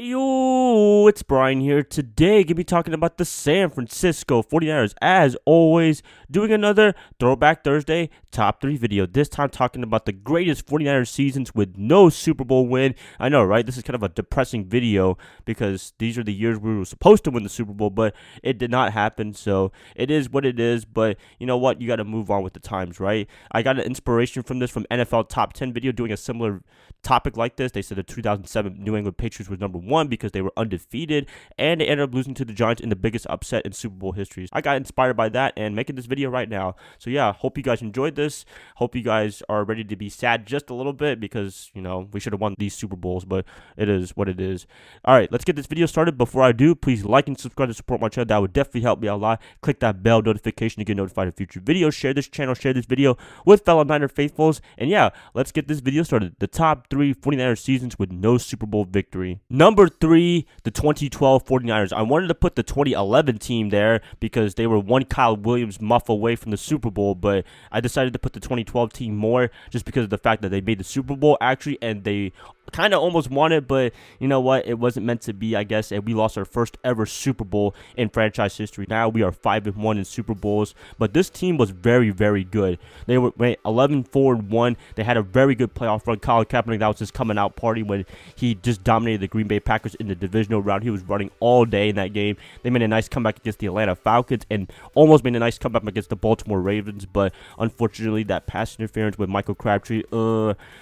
Yo, it's Brian here. Today, gonna be talking about the San Francisco 49ers, as always, doing another Throwback Thursday top 3 video. This time talking about the greatest 49ers seasons with no Super Bowl win. I know, right? This is kind of a depressing video because these are the years we were supposed to win the Super Bowl, but it did not happen, so it is what it is. But you know what? You gotta move on with the times, right? I got an inspiration from this from NFL Top 10 video doing a similar topic like this. They said the 2007 New England Patriots was number 1 because they were undefeated and they ended up losing to the Giants in the biggest upset in Super Bowl history. I got inspired by that and making this video right now. So yeah, hope you guys enjoyed this. Hope you guys are ready to be sad just a little bit because, you know, we should have won these Super Bowls, but it is what it is. All right, let's get this video started. Before I do, please like and subscribe to support my channel. That would definitely help me out a lot. Click that bell notification to get notified of future videos. Share this channel, share this video with fellow Niner faithfuls. And yeah, let's get this video started. The top 3 49ers seasons with no Super Bowl victory. Number 3, the 2012 49ers. I wanted to put the 2011 team there because they were one Kyle Williams muff away from the Super Bowl, but I decided to put the 2012 team more just because of the fact that they made the Super Bowl actually, and they kind of almost won it, but you know what? It wasn't meant to be, I guess, and we lost our first ever Super Bowl in franchise history. Now we are 5-1 in Super Bowls, but this team was very, very good. They were 11-4-1. They had a very good playoff run. Colin Kaepernick, that was his coming out party when he just dominated the Green Bay Packers in the divisional round. He was running all day in that game. They made a nice comeback against the Atlanta Falcons and almost made a nice comeback against the Baltimore Ravens, but unfortunately that pass interference with Michael Crabtree,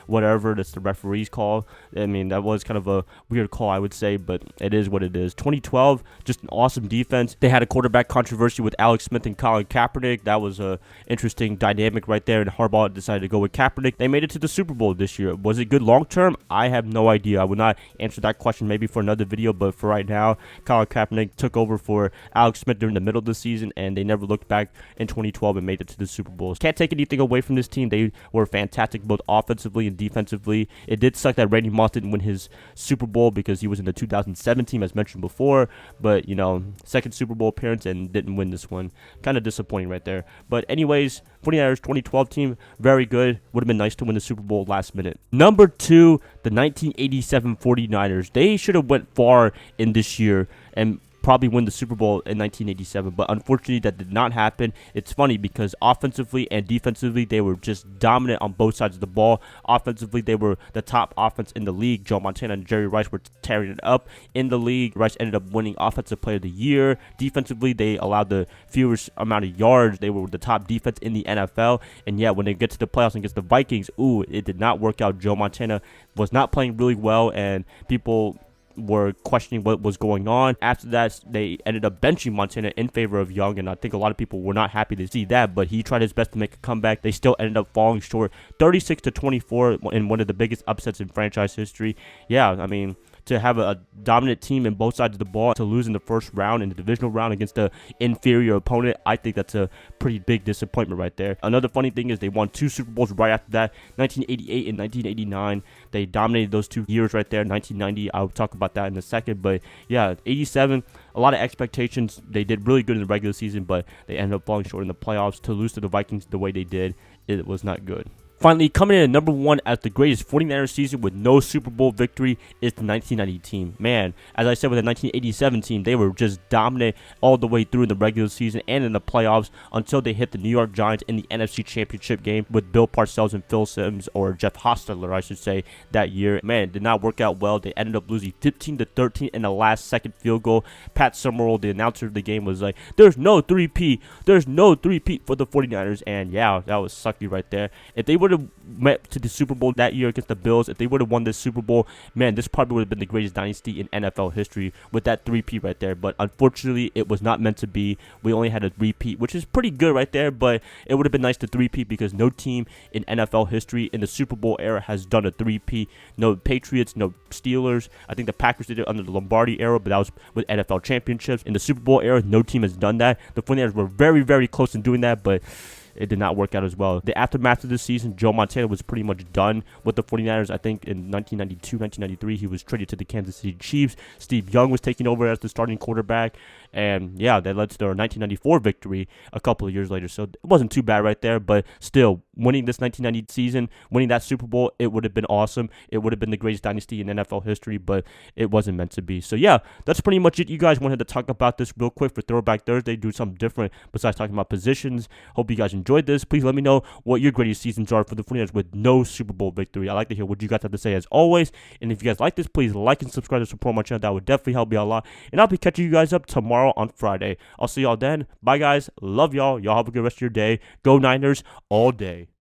whatever, that's the referee's call. I mean, that was kind of a weird call, I would say, but it is what it is. 2012, just an awesome defense. They had a quarterback controversy with Alex Smith and Colin Kaepernick. That was a interesting dynamic right there, and Harbaugh decided to go with Kaepernick. They made it to the Super Bowl this year. Was it good long term? I have no idea. I would not answer that question maybe for another video, but for right now, Colin Kaepernick took over for Alex Smith during the middle of the season, and they never looked back in 2012 and made it to the Super Bowls. Can't take anything away from this team. They were fantastic both offensively and defensively. It did suck that Randy Moss didn't win his Super Bowl because he was in the 2007 team, as mentioned before, but, you know, second Super Bowl appearance and didn't win this one. Kind of disappointing right there. But anyways, 49ers 2012 team, very good. Would have been nice to win the Super Bowl last minute. Number 2, the 1987 49ers. They should have went far in this year and probably win the Super Bowl in 1987, but unfortunately that did not happen. It's funny because offensively and defensively they were just dominant on both sides of the ball. Offensively, they were the top offense in the league. Joe Montana and Jerry Rice were tearing it up in the league. Rice ended up winning Offensive Player of the Year. Defensively, they allowed the fewest amount of yards. They were the top defense in the NFL, and yet when they get to the playoffs against the Vikings, it did not work out. Joe Montana was not playing really well, and people were questioning what was going on. After that, they ended up benching Montana in favor of Young, and I think a lot of people were not happy to see that, but he tried his best to make a comeback. They still ended up falling short 36-24 in one of the biggest upsets in franchise history. Yeah, I mean, to have a dominant team in both sides of the ball, to lose in the first round, in the divisional round against an inferior opponent, I think that's a pretty big disappointment right there. Another funny thing is they won 2 Super Bowls right after that, 1988 and 1989. They dominated those 2 years right there. 1990, I'll talk about that in a second, but yeah, 87, a lot of expectations. They did really good in the regular season, but they ended up falling short in the playoffs. To lose to the Vikings the way they did, it was not good. Finally, coming in at number 1 as the greatest 49ers season with no Super Bowl victory is the 1990 team. Man, as I said with the 1987 team, they were just dominant all the way through in the regular season and in the playoffs until they hit the New York Giants in the NFC Championship game with Bill Parcells and Phil Simms, or Jeff Hostetler, I should say, that year. Man, it did not work out well. They ended up losing 15-13 in the last second field goal. Pat Summerall, the announcer of the game, was like, "There's no 3P. There's no 3P for the 49ers." And yeah, that was sucky right there. If they would have met to the Super Bowl that year against the Bills, if they would have won this Super Bowl, man, this probably would have been the greatest dynasty in NFL history with that 3P right there. But unfortunately, it was not meant to be. We only had a 3P, which is pretty good right there, but it would have been nice to 3P because no team in NFL history in the Super Bowl era has done a 3P. No Patriots, no Steelers. I think the Packers did it under the Lombardi era, but that was with NFL championships. In the Super Bowl era, no team has done that. The 49ers were very, very close in doing that, but it did not work out as well. The aftermath of this season, Joe Montana was pretty much done with the 49ers. I think in 1992, 1993, he was traded to the Kansas City Chiefs. Steve Young was taking over as the starting quarterback. And yeah, that led to their 1994 victory a couple of years later. So it wasn't too bad right there, but still, winning this 1990 season, winning that Super Bowl, it would have been awesome. It would have been the greatest dynasty in NFL history, but it wasn't meant to be. So yeah, that's pretty much it. You guys wanted to talk about this real quick for Throwback Thursday, do something different besides talking about positions. Hope you guys enjoyed this. Please let me know what your greatest seasons are for the 49ers with no Super Bowl victory. I like to hear what you guys have to say as always. And if you guys like this, please like and subscribe to support my channel. That would definitely help me out a lot. And I'll be catching you guys up tomorrow on Friday. I'll see y'all then. Bye, guys. Love y'all. Y'all have a good rest of your day. Go Niners all day.